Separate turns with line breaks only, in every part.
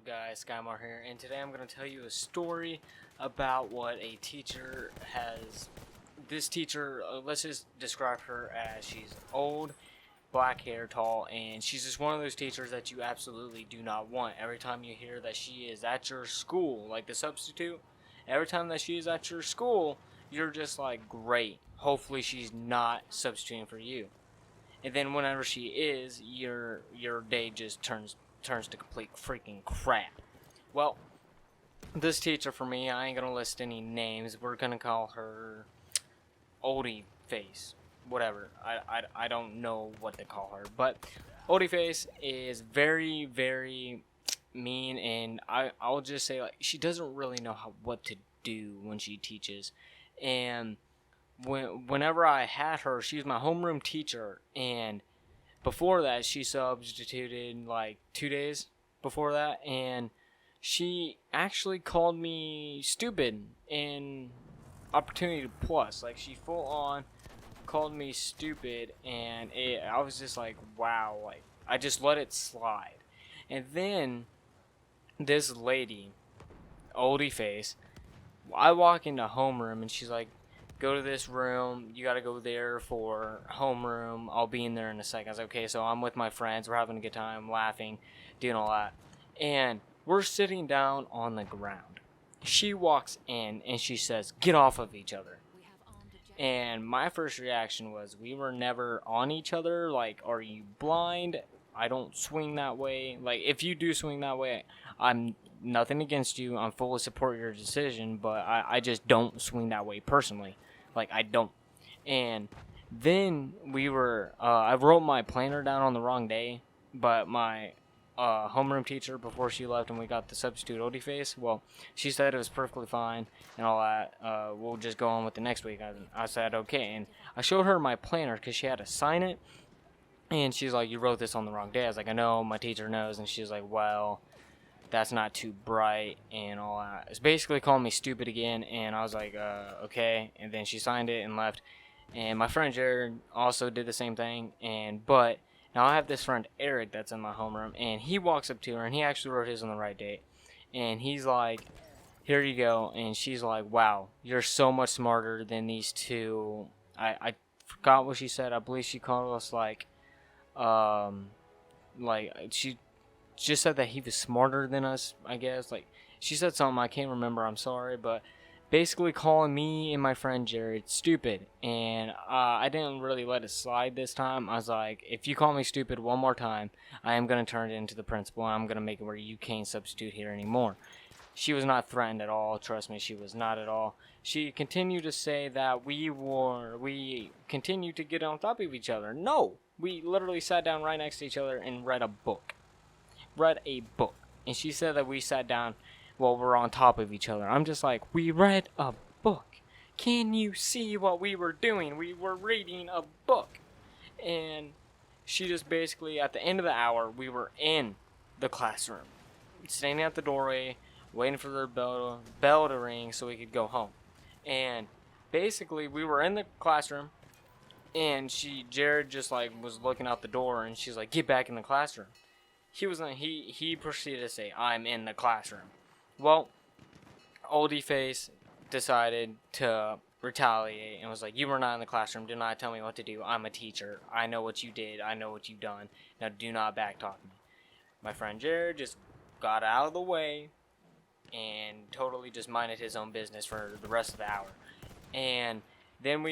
up, guys? Skymar here, and today I'm going to tell you a story about what a teacher has. This teacher, let's just describe her as she's old, black hair, tall, and she's just one of those teachers that you absolutely do not want. Every time you hear that she is at your school, like the substitute, every time that she is at your school, you're just like, great. Hopefully she's not substituting for you. And then whenever she is, your day just turns to complete freaking crap. Well, this teacher for me, I ain't gonna list any names. We're gonna call her Oldie Face. Whatever. I don't know what to call her. But Oldie Face is very, very mean, and I'll just say, like, she doesn't really know what to do when she teaches. And whenever I had her, she was my homeroom teacher, and before that she substituted like 2 days before that, and she actually called me stupid in Opportunity Plus. Like, she full on called me stupid, and I was just like, wow. Like, I just let it slide. And then this lady, Oldie Face, I walk into homeroom and she's like, go to this room, you gotta go there for homeroom, I'll be in there in a second. I was like, okay, so I'm with my friends, we're having a good time, laughing, doing all that, and we're sitting down on the ground. She walks in and she says, get off of each other. And my first reaction was, we were never on each other. Like, are you blind? I don't swing that way. Like, if you do swing that way, I'm nothing against you, I'm fully support your decision, but I just don't swing that way personally. Like, I don't. And then I wrote my planner down on the wrong day, but my homeroom teacher, before she left and we got the substitute Oldie Face, well, she said it was perfectly fine and all that. We'll just go on with the next week. I said, okay. And I showed her my planner because she had to sign it. And she's like, you wrote this on the wrong day. I was like, I know, my teacher knows. And she's like, well, that's not too bright and all that. It's basically calling me stupid again, and I was like, okay. And then she signed it and left. And my friend Jared also did the same thing. But now I have this friend Eric that's in my homeroom, and he walks up to her, and he actually wrote his on the right date. And he's like, here you go. And she's like, wow, you're so much smarter than these two. I forgot what she said. I believe she called us like she just said that he was smarter than us, I guess. Like, she said something, I can't remember, I'm sorry, but basically calling me and my friend Jared stupid. And I didn't really let it slide this time. I was like, if you call me stupid one more time, I am going to turn it into the principal, and I'm going to make it where you can't substitute here anymore. She was not threatened at all. Trust me, she was not at all. She continued to say that we continued to get on top of each other. No, we literally sat down right next to each other and read a book. And she said that we sat down while we're on top of each other. I'm just like, we read a book. Can you see what we were doing? We were reading a book. And she just basically, at the end of the hour, we were in the classroom, standing at the doorway, waiting for the bell to ring so we could go home. And basically, we were in the classroom, and Jared just like was looking out the door, and she's like, get back in the classroom. He proceeded to say, I'm in the classroom. Well, Oldie Face decided to retaliate and was like, you were not in the classroom. Do not tell me what to do. I'm a teacher. I know what you did. I know what you've done. Now do not backtalk me. My friend Jared just got out of the way and totally just minded his own business for the rest of the hour. And then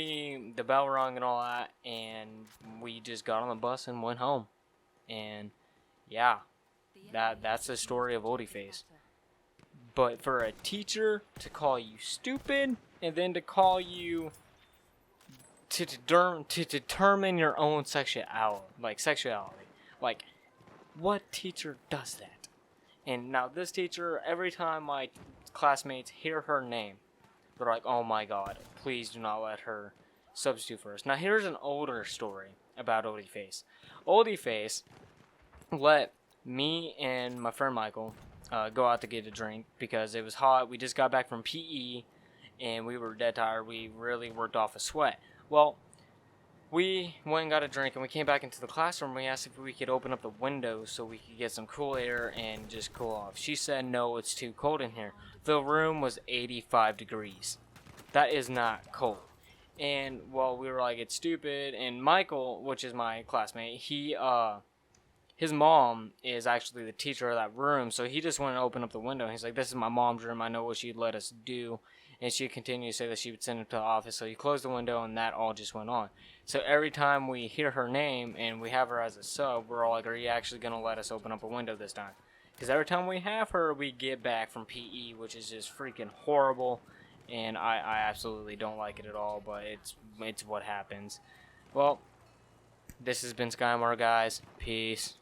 the bell rung and all that, and we just got on the bus and went home. And yeah, that's the story of Oldie Face. But for a teacher to call you stupid, and then to call you to determine your own sexuality, like, what teacher does that? And now this teacher, every time my classmates hear her name, they're like, oh my god, please do not let her substitute for us. Now here's an older story about Oldie Face. Oldie Face let me and my friend Michael go out to get a drink because it was hot. We just got back from PE and we were dead tired. We really worked off a sweat. Well, we went and got a drink, and we came back into the classroom. We asked if we could open up the window so we could get some cool air and just cool off. She said, no, it's too cold in here. The room was 85 degrees. That is not cold. And, well, we were like, it's stupid. And Michael, which is my classmate, his mom is actually the teacher of that room, so he just went and opened up the window. He's like, this is my mom's room. I know what she'd let us do. And she continued to say that she would send him to the office, so he closed the window, and that all just went on. So every time we hear her name and we have her as a sub, we're all like, are you actually going to let us open up a window this time? Because every time we have her, we get back from PE, which is just freaking horrible, and I absolutely don't like it at all, but it's what happens. Well, this has been Skymar, guys. Peace.